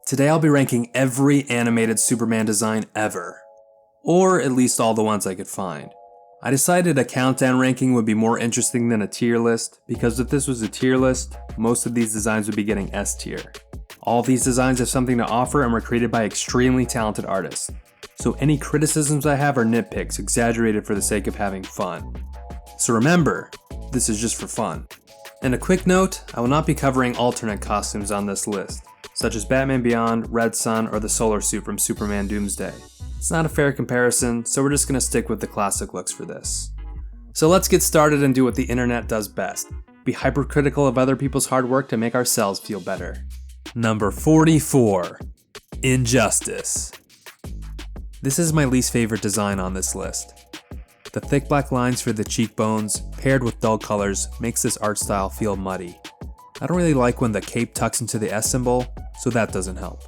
Today I'll be ranking every animated Superman design ever. Or at least all the ones I could find. I decided a countdown ranking would be more interesting than a tier list, because if this was a tier list, most of these designs would be getting S tier. All these designs have something to offer and were created by extremely talented artists. So any criticisms I have are nitpicks exaggerated for the sake of having fun. So remember, this is just for fun. And a quick note, I will not be covering alternate costumes on this list, such as Batman Beyond, Red Sun, or the Solar Suit from Superman Doomsday. It's not a fair comparison, so we're just going to stick with the classic looks for this. So let's get started and do what the internet does best. Be hypercritical of other people's hard work to make ourselves feel better. Number 44. Injustice. This is my least favorite design on this list. The thick black lines for the cheekbones, paired with dull colors, makes this art style feel muddy. I don't really like when the cape tucks into the S symbol, so that doesn't help.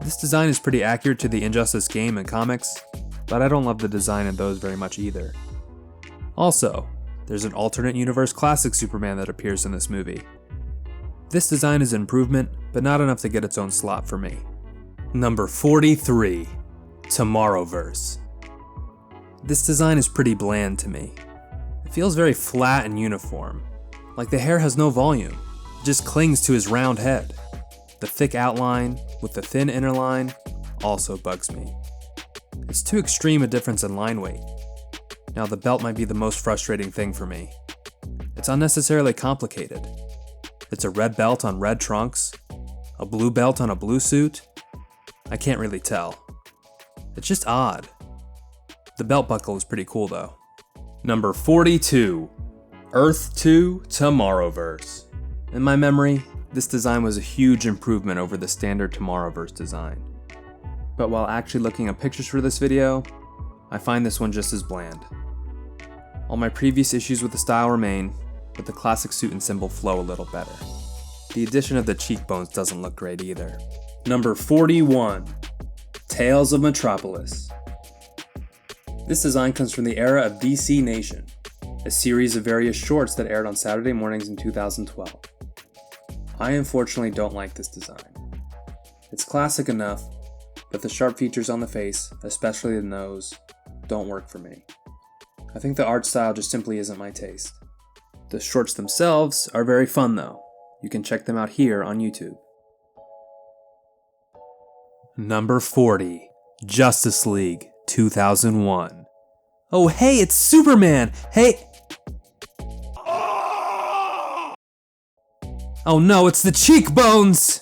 This design is pretty accurate to the Injustice game and comics, but I don't love the design in those very much either. Also, there's an alternate universe classic Superman that appears in this movie. This design is an improvement, but not enough to get its own slot for me. Number 43. Tomorrowverse. This design is pretty bland to me. It feels very flat and uniform, like the hair has no volume, it just clings to his round head. The thick outline, with the thin inner line, also bugs me. It's too extreme a difference in line weight. Now the belt might be the most frustrating thing for me. It's unnecessarily complicated. It's a red belt on red trunks, a blue belt on a blue suit. I can't really tell. It's just odd. The belt buckle is pretty cool though. Number 42. Earth 2 Tomorrowverse. In my memory, this design was a huge improvement over the standard Tomorrowverse design. But while actually looking at pictures for this video, I find this one just as bland. All my previous issues with the style remain, but the classic suit and symbol flow a little better. The addition of the cheekbones doesn't look great either. Number 41. Tales of Metropolis. This design comes from the era of DC Nation, a series of various shorts that aired on Saturday mornings in 2012. I unfortunately don't like this design. It's classic enough, but the sharp features on the face, especially the nose, don't work for me. I think the art style just simply isn't my taste. The shorts themselves are very fun though. You can check them out here on YouTube. Number 40. Justice League 2001. Oh hey, it's Superman! Hey! Oh no, it's the cheekbones!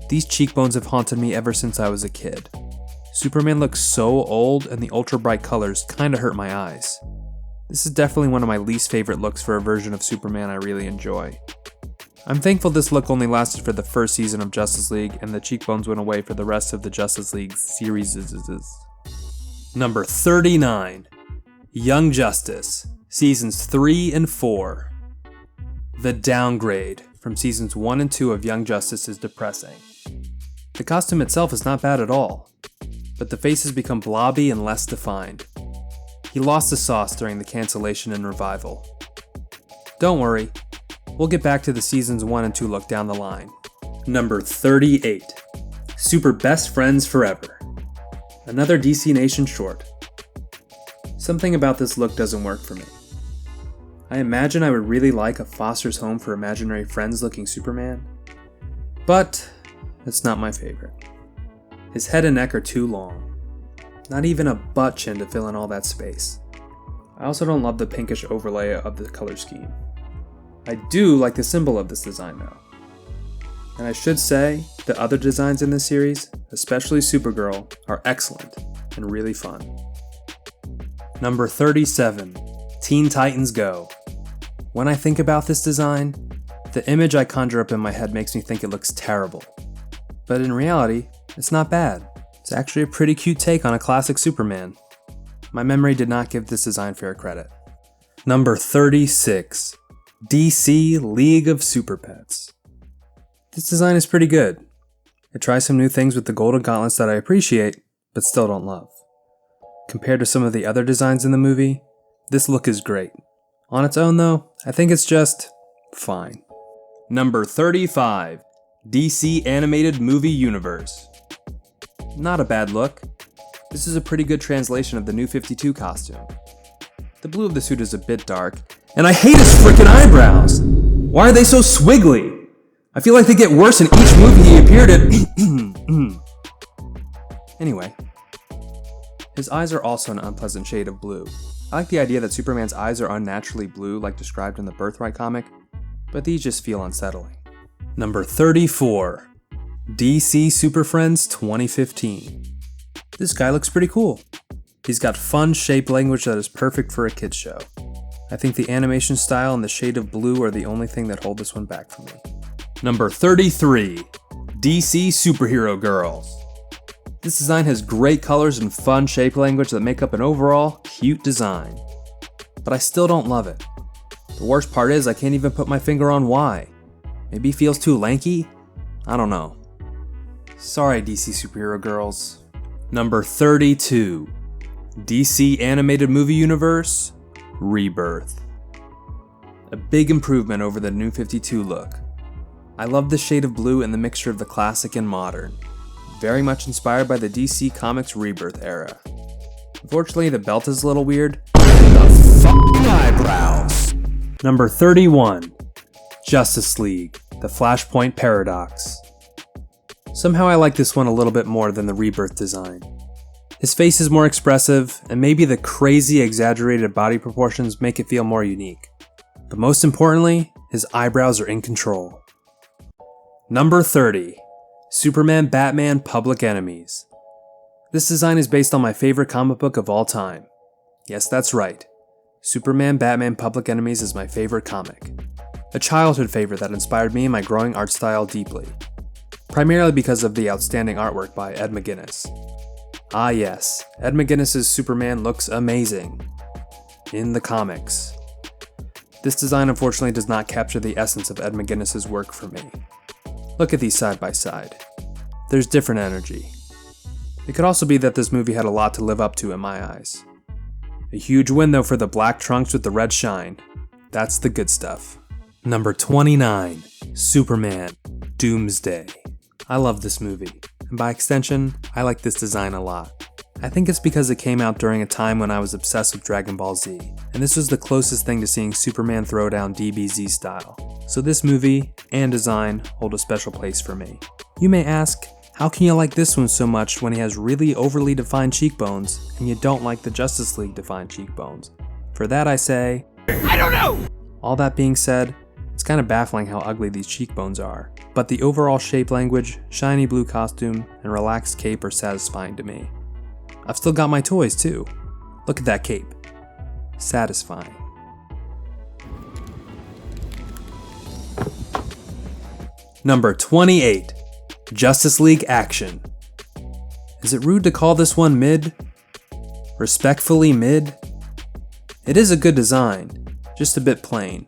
These cheekbones have haunted me ever since I was a kid. Superman looks so old and the ultra bright colors kinda hurt my eyes. This is definitely one of my least favorite looks for a version of Superman I really enjoy. I'm thankful this look only lasted for the first season of Justice League and the cheekbones went away for the rest of the Justice League series. Number 39. Young Justice, Seasons 3 and 4. The downgrade from Seasons 1 and 2 of Young Justice is depressing. The costume itself is not bad at all, but the face has become blobby and less defined. He lost the sauce during the cancellation and revival. Don't worry, we'll get back to the Seasons 1 and 2 look down the line. Number 38. Super Best Friends Forever. Another DC Nation short. Something about this look doesn't work for me. I imagine I would really like a Foster's Home for Imaginary Friends looking Superman, but it's not my favorite. His head and neck are too long. Not even a butt chin to fill in all that space. I also don't love the pinkish overlay of the color scheme. I do like the symbol of this design though. And I should say, the other designs in this series, especially Supergirl, are excellent and really fun. Number 37. Teen Titans Go. When I think about this design, the image I conjure up in my head makes me think it looks terrible. But in reality, it's not bad. It's actually a pretty cute take on a classic Superman. My memory did not give this design fair credit. Number 36. DC League of Super Pets. This design is pretty good. It tries some new things with the golden gauntlets that I appreciate, but still don't love. Compared to some of the other designs in the movie, this look is great. On its own though, I think it's just fine. Number 35. DC Animated Movie Universe. Not a bad look. This is a pretty good translation of the New 52 costume. The blue of the suit is a bit dark, and I hate his frickin' eyebrows! Why are they so swiggly? I feel like they get worse in each movie he appeared in. Anyway, his eyes are also an unpleasant shade of blue. I like the idea that Superman's eyes are unnaturally blue like described in the Birthright comic, but these just feel unsettling. Number 34. DC Super Friends 2015. This guy looks pretty cool. He's got fun shape language that is perfect for a kids show. I think the animation style and the shade of blue are the only thing that hold this one back for me. Number 33. DC Superhero Girls. This design has great colors and fun shape language that make up an overall cute design. But I still don't love it. The worst part is I can't even put my finger on why. Maybe it feels too lanky? I don't know. Sorry, DC Superhero Girls. Number 32. DC Animated Movie Universe Rebirth. A big improvement over the New 52 look. I love the shade of blue and the mixture of the classic and modern. Very much inspired by the DC Comics Rebirth era. Unfortunately, the belt is a little weird. And the fucking eyebrows! Number 31. Justice League, the Flashpoint Paradox. Somehow I like this one a little bit more than the Rebirth design. His face is more expressive, and maybe the crazy exaggerated body proportions make it feel more unique. But most importantly, his eyebrows are in control. Number 30. Superman Batman Public Enemies. This design is based on my favorite comic book of all time. Yes, that's right. Superman Batman Public Enemies is my favorite comic. A childhood favorite that inspired me and my growing art style deeply. Primarily because of the outstanding artwork by Ed McGuinness. Ah yes, Ed McGuinness' Superman looks amazing. In the comics. This design unfortunately does not capture the essence of Ed McGuinness' work for me. Look at these side by side. There's different energy. It could also be that this movie had a lot to live up to in my eyes. A huge win though for the black trunks with the red shine. That's the good stuff. Number 29. Superman Doomsday. I love this movie, and by extension, I like this design a lot. I think it's because it came out during a time when I was obsessed with Dragon Ball Z, and this was the closest thing to seeing Superman throw down DBZ style. So this movie and design hold a special place for me. You may ask, how can you like this one so much when he has really overly defined cheekbones, and you don't like the Justice League defined cheekbones? For that I say, I don't know! All that being said, it's kind of baffling how ugly these cheekbones are, but the overall shape language, shiny blue costume, and relaxed cape are satisfying to me. I've still got my toys too. Look at that cape. Satisfying. Number 28. Justice League Action. Is it rude to call this one mid? Respectfully mid? It is a good design, just a bit plain.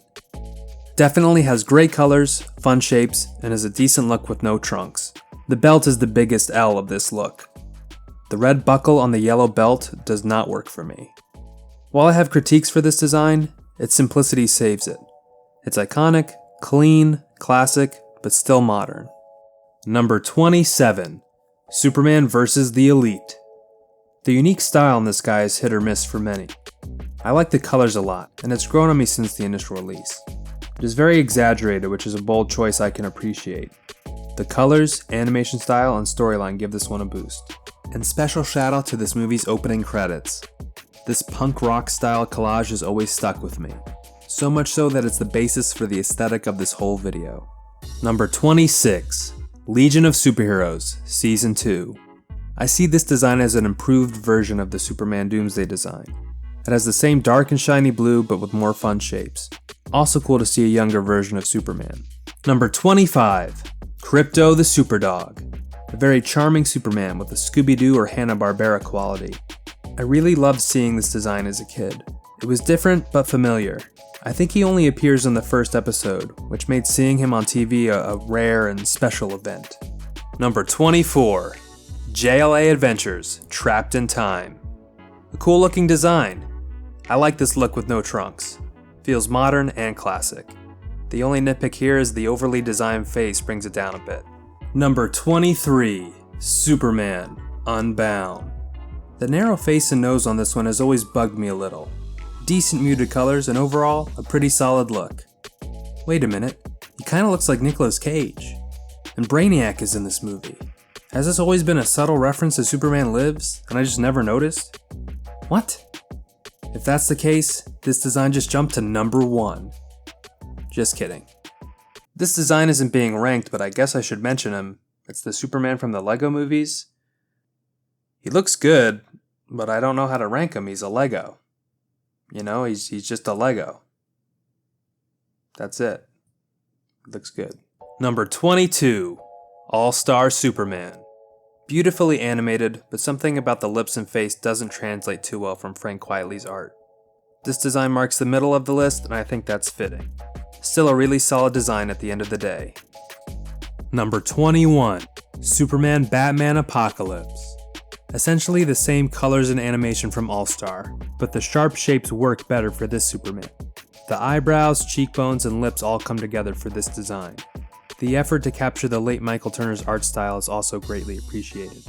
Definitely has great colors, fun shapes, and has a decent look with no trunks. The belt is the biggest L of this look. The red buckle on the yellow belt does not work for me. While I have critiques for this design, its simplicity saves it. It's iconic, clean, classic, but still modern. Number 27. Superman vs. the Elite. The unique style in this guy is hit or miss for many. I like the colors a lot, and it's grown on me since the initial release. It is very exaggerated, which is a bold choice I can appreciate. The colors, animation style, and storyline give this one a boost. And special shout out to this movie's opening credits. This punk rock style collage has always stuck with me. So much so that it's the basis for the aesthetic of this whole video. Number 26. Legion of Superheroes, Season 2. I see this design as an improved version of the Superman Doomsday design. It has the same dark and shiny blue but with more fun shapes. Also cool to see a younger version of Superman. Number 25. Krypto the Superdog. A very charming Superman with a Scooby-Doo or Hanna-Barbera quality. I really loved seeing this design as a kid. It was different but familiar. I think he only appears in the first episode, which made seeing him on TV a rare and special event. Number 24. JLA Adventures, Trapped in Time. A cool looking design. I like this look with no trunks. Feels modern and classic. The only nitpick here is the overly designed face brings it down a bit. Number 23, Superman Unbound. The narrow face and nose on this one has always bugged me a little. Decent muted colors and overall, a pretty solid look. Wait a minute, he kinda looks like Nicolas Cage. And Brainiac is in this movie. Has this always been a subtle reference to Superman Lives, and I just never noticed? What? If that's the case, this design just jumped to number 1. Just kidding. This design isn't being ranked, but I guess I should mention him. It's the Superman from the Lego movies. He looks good, but I don't know how to rank him. He's a Lego. You know, he's just a Lego. That's it. Looks good. Number 22, All-Star Superman. Beautifully animated, but something about the lips and face doesn't translate too well from Frank Quitely's art. This design marks the middle of the list, and I think that's fitting. Still a really solid design at the end of the day. Number 21, Superman Batman Apocalypse. Essentially the same colors and animation from All-Star, but the sharp shapes work better for this Superman. The eyebrows, cheekbones, and lips all come together for this design. The effort to capture the late Michael Turner's art style is also greatly appreciated.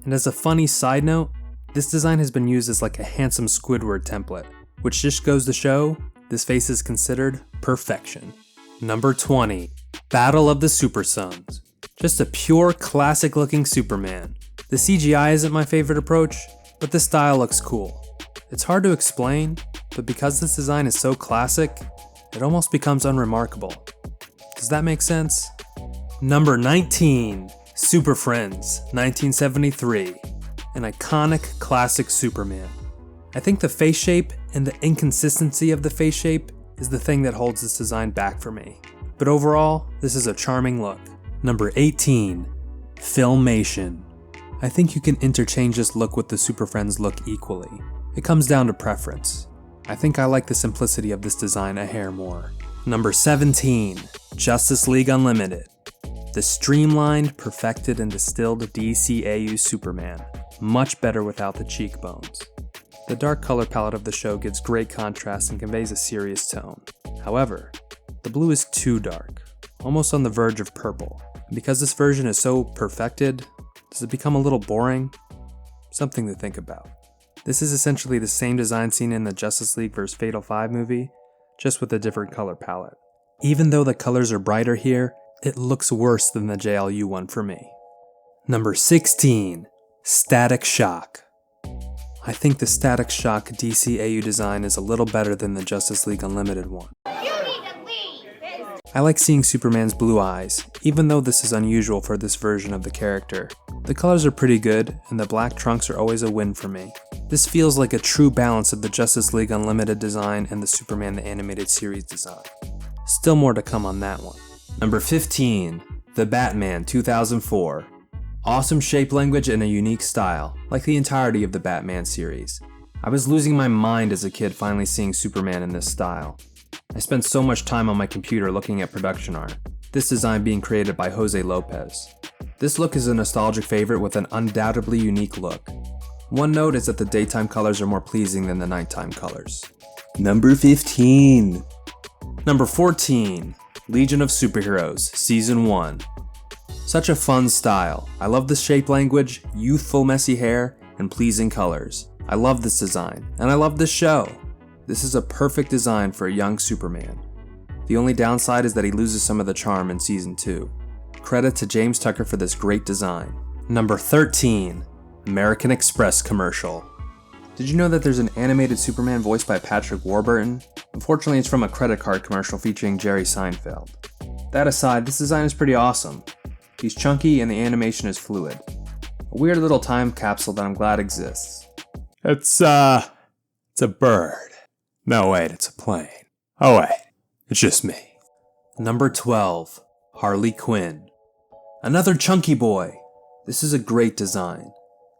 And as a funny side note, this design has been used as like a handsome Squidward template, which just goes to show this face is considered perfection. Number 20, Battle of the Super Sons. Just a pure classic looking Superman. The CGI isn't my favorite approach, but the style looks cool. It's hard to explain, but because this design is so classic, it almost becomes unremarkable. Does that make sense? Number 19, Super Friends, 1973. An iconic classic Superman. I think the face shape and the inconsistency of the face shape is the thing that holds this design back for me. But overall, this is a charming look. Number 18, Filmation. I think you can interchange this look with the Super Friends look equally. It comes down to preference. I think I like the simplicity of this design a hair more. Number 17, Justice League Unlimited. The streamlined, perfected, and distilled DCAU Superman. Much better without the cheekbones. The dark color palette of the show gives great contrast and conveys a serious tone. However, the blue is too dark, almost on the verge of purple. And because this version is so perfected, does it become a little boring? Something to think about. This is essentially the same design seen in the Justice League vs. Fatal 5 movie, just with a different color palette. Even though the colors are brighter here, it looks worse than the JLU one for me. Number 16, Static Shock. I think the Static Shock DCAU design is a little better than the Justice League Unlimited one. I like seeing Superman's blue eyes, even though this is unusual for this version of the character. The colors are pretty good, and the black trunks are always a win for me. This feels like a true balance of the Justice League Unlimited design and the Superman the Animated Series design. Still more to come on that one. Number 15, The Batman 2004. Awesome shape language and a unique style, like the entirety of the Batman series. I was losing my mind as a kid finally seeing Superman in this style. I spent so much time on my computer looking at production art, this design being created by Jose Lopez. This look is a nostalgic favorite with an undoubtedly unique look. One note is that the daytime colors are more pleasing than the nighttime colors. Number 15. Number 14, Legion of Superheroes, Season 1. Such a fun style. I love the shape language, youthful messy hair, and pleasing colors. I love this design, and I love this show. This is a perfect design for a young Superman. The only downside is that he loses some of the charm in Season 2. Credit to James Tucker for this great design. Number 13, American Express commercial. Did you know that there's an animated Superman voiced by Patrick Warburton? Unfortunately, it's from a credit card commercial featuring Jerry Seinfeld. That aside, this design is pretty awesome. He's chunky and the animation is fluid. A weird little time capsule that I'm glad exists. It's a bird. No, wait, it's a plane. Oh wait, it's just me. Number 12, Harley Quinn. Another chunky boy. This is a great design.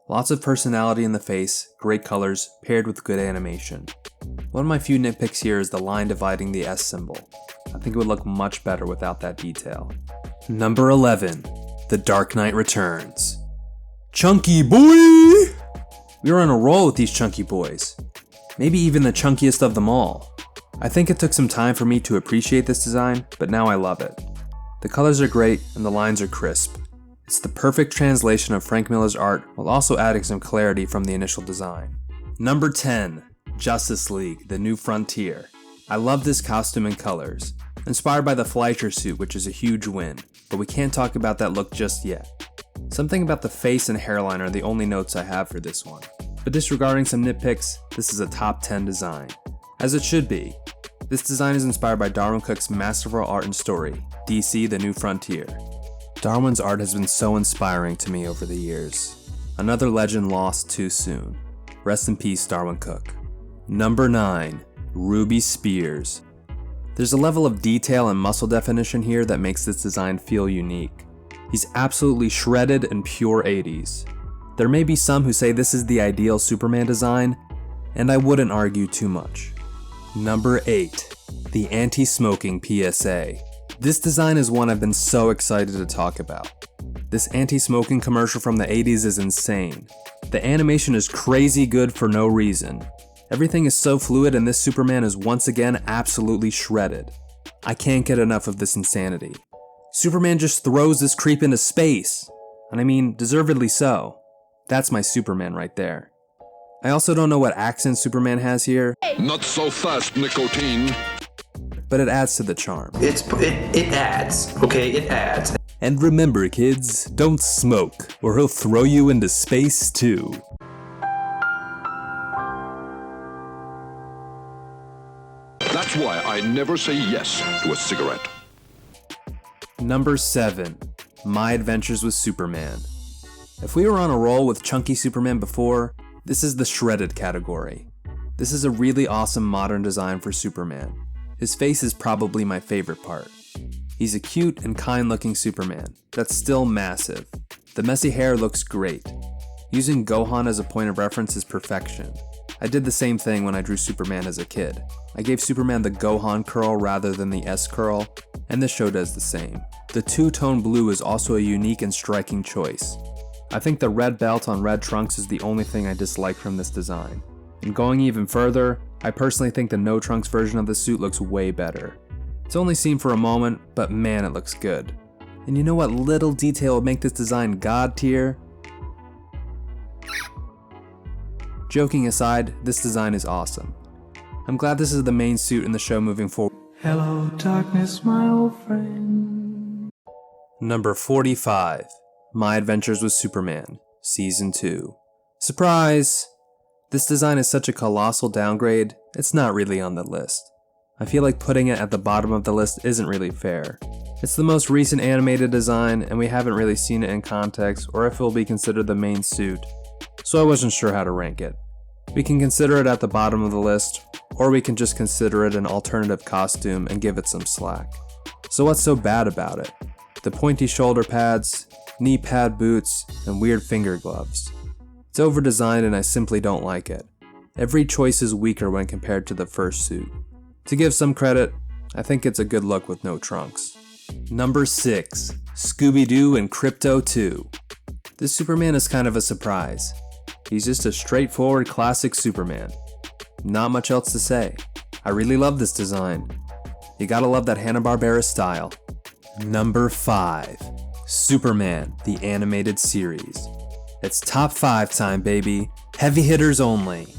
Lots of personality in the face, great colors, paired with good animation. One of my few nitpicks here is the line dividing the S symbol. I think it would look much better without that detail. Number 11, The Dark Knight Returns. Chunky boy! We are on a roll with these chunky boys. Maybe even the chunkiest of them all. I think it took some time for me to appreciate this design, but now I love it. The colors are great and the lines are crisp. It's the perfect translation of Frank Miller's art while also adding some clarity from the initial design. Number 10. Justice League, The New Frontier. I love this costume and colors. Inspired by the Fleischer suit, which is a huge win, but we can't talk about that look just yet. Something about the face and hairline are the only notes I have for this one. But disregarding some nitpicks, this is a top 10 design. As it should be. This design is inspired by Darwyn Cooke's masterful art and story, DC: The New Frontier. Darwyn's art has been so inspiring to me over the years. Another legend lost too soon. Rest in peace, Darwyn Cooke. Number 9. Ruby Spears. There's a level of detail and muscle definition here that makes this design feel unique. He's absolutely shredded and pure 80s. There may be some who say this is the ideal Superman design, and I wouldn't argue too much. Number 8. The Anti-Smoking PSA. This design is one I've been so excited to talk about. This anti-smoking commercial from the 80s is insane. The animation is crazy good for no reason. Everything is so fluid and this Superman is once again absolutely shredded. I can't get enough of this insanity. Superman just throws this creep into space. And I mean, deservedly so. That's my Superman right there. I also don't know what accent Superman has here. Not so fast, nicotine. But it adds to the charm. It adds, okay? It adds. And remember, kids, don't smoke, or he'll throw you into space too. That's why I never say yes to a cigarette. Number 7. My Adventures with Superman. If we were on a roll with chunky Superman before, this is the shredded category. This is a really awesome modern design for Superman. His face is probably my favorite part. He's a cute and kind-looking Superman that's still massive. The messy hair looks great. Using Gohan as a point of reference is perfection. I did the same thing when I drew Superman as a kid. I gave Superman the Gohan curl rather than the S curl, and this show does the same. The two-tone blue is also a unique and striking choice. I think the red belt on red trunks is the only thing I dislike from this design. And going even further, I personally think the no trunks version of the suit looks way better. It's only seen for a moment, but man, it looks good. And you know what little detail would make this design god tier? Joking aside, this design is awesome. I'm glad this is the main suit in the show moving forward. Hello, darkness, my old friend. Number 45. My Adventures with Superman, Season 2. Surprise! This design is such a colossal downgrade, it's not really on the list. I feel like putting it at the bottom of the list isn't really fair. It's the most recent animated design, and we haven't really seen it in context or if it will be considered the main suit, so I wasn't sure how to rank it. We can consider it at the bottom of the list, or we can just consider it an alternative costume and give it some slack. So what's so bad about it? The pointy shoulder pads, knee pad boots, and weird finger gloves. It's over-designed and I simply don't like it. Every choice is weaker when compared to the first suit. To give some credit, I think it's a good look with no trunks. Number 6. Scooby-Doo and Krypto 2. This Superman is kind of a surprise. He's just a straightforward classic Superman. Not much else to say. I really love this design. You gotta love that Hanna-Barbera style. Number 5. Superman, the Animated Series. It's top 5 time, baby. Heavy hitters only.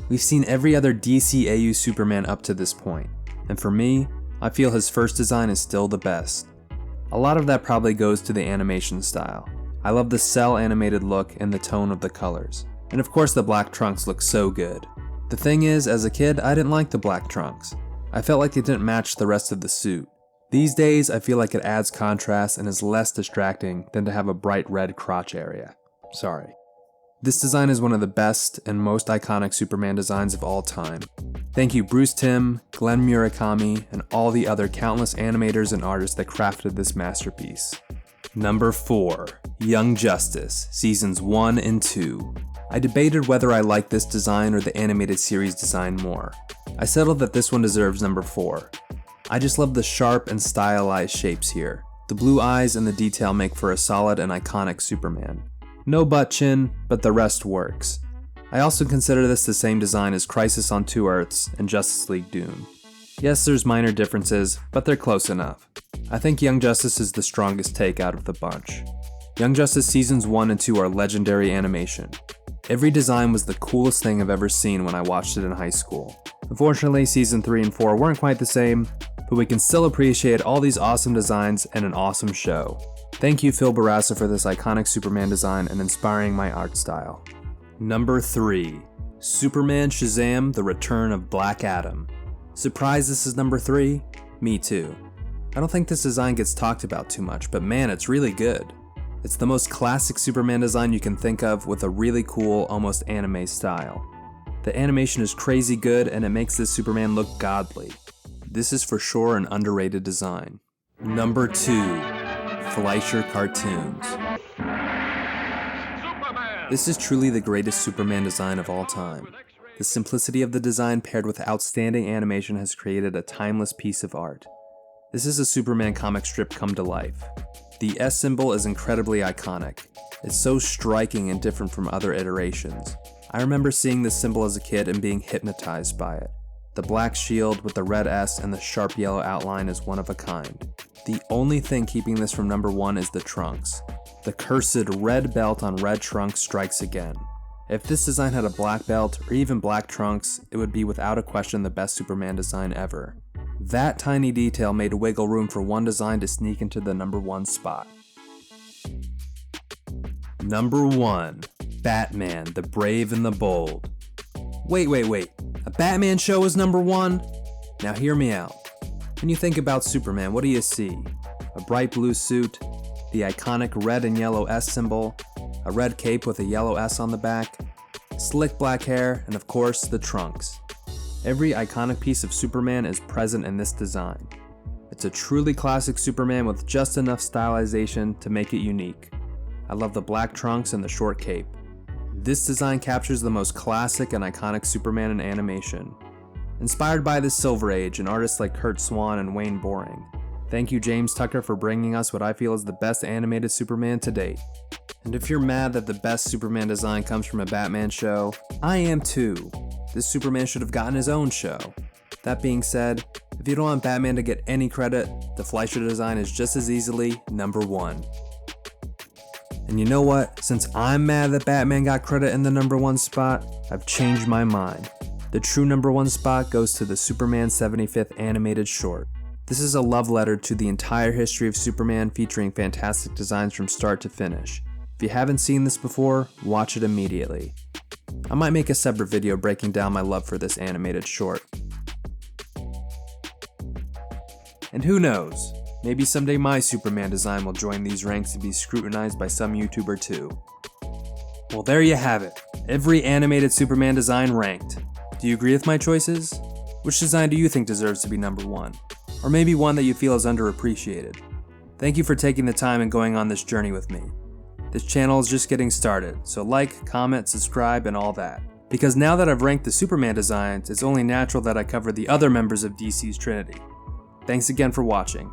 We've seen every other DCAU Superman up to this point, and for me, I feel his first design is still the best. A lot of that probably goes to the animation style. I love the cell animated look and the tone of the colors. And of course the black trunks look so good. The thing is, as a kid, I didn't like the black trunks. I felt like it didn't match the rest of the suit. These days, I feel like it adds contrast and is less distracting than to have a bright red crotch area. Sorry. This design is one of the best and most iconic Superman designs of all time. Thank you Bruce Timm, Glenn Murakami, and all the other countless animators and artists that crafted this masterpiece. Number 4. Young Justice, Seasons 1 and 2. I debated whether I liked this design or the animated series design more. I settled that this one deserves number 4. I just love the sharp and stylized shapes here. The blue eyes and the detail make for a solid and iconic Superman. No butt chin, but the rest works. I also consider this the same design as Crisis on Two Earths and Justice League Doom. Yes, there's minor differences, but they're close enough. I think Young Justice is the strongest take out of the bunch. Young Justice Seasons 1 and 2 are legendary animation. Every design was the coolest thing I've ever seen when I watched it in high school. Unfortunately, Season 3 and 4 weren't quite the same, but we can still appreciate all these awesome designs and an awesome show. Thank you, Phil Barassa, for this iconic Superman design and inspiring my art style. Number 3. Superman Shazam: The Return of Black Adam. Surprised this is number 3? Me too. I don't think this design gets talked about too much, but man, it's really good. It's the most classic Superman design you can think of with a really cool, almost anime style. The animation is crazy good and it makes this Superman look godly. This is for sure an underrated design. Number 2. Fleischer Cartoons. This is truly the greatest Superman design of all time. The simplicity of the design paired with outstanding animation has created a timeless piece of art. This is a Superman comic strip come to life. The S symbol is incredibly iconic. It's so striking and different from other iterations. I remember seeing this symbol as a kid and being hypnotized by it. The black shield with the red S and the sharp yellow outline is one of a kind. The only thing keeping this from number 1 is the trunks. The cursed red belt on red trunks strikes again. If this design had a black belt or even black trunks, it would be without a question the best Superman design ever. That tiny detail made wiggle room for one design to sneak into the number 1 spot. Number 1. Batman, the Brave and the Bold. Wait. A Batman show is number 1? Now hear me out. When you think about Superman, what do you see? A bright blue suit, the iconic red and yellow S symbol, a red cape with a yellow S on the back, slick black hair, and of course, the trunks. Every iconic piece of Superman is present in this design. It's a truly classic Superman with just enough stylization to make it unique. I love the black trunks and the short cape. This design captures the most classic and iconic Superman in animation. Inspired by the Silver Age and artists like Curt Swan and Wayne Boring. Thank you, James Tucker, for bringing us what I feel is the best animated Superman to date. And if you're mad that the best Superman design comes from a Batman show, I am too. This Superman should have gotten his own show. That being said, if you don't want Batman to get any credit, the Fleischer design is just as easily number 1. And you know what? Since I'm mad that Batman got credit in the number 1 spot, I've changed my mind. The true number 1 spot goes to the Superman 75th animated short. This is a love letter to the entire history of Superman, featuring fantastic designs from start to finish. If you haven't seen this before, watch it immediately. I might make a separate video breaking down my love for this animated short. And who knows, maybe someday my Superman design will join these ranks and be scrutinized by some YouTuber too. Well, there you have it. Every animated Superman design ranked. Do you agree with my choices? Which design do you think deserves to be number 1? Or maybe one that you feel is underappreciated? Thank you for taking the time and going on this journey with me. This channel is just getting started, so like, comment, subscribe, and all that. Because now that I've ranked the Superman designs, it's only natural that I cover the other members of DC's Trinity. Thanks again for watching.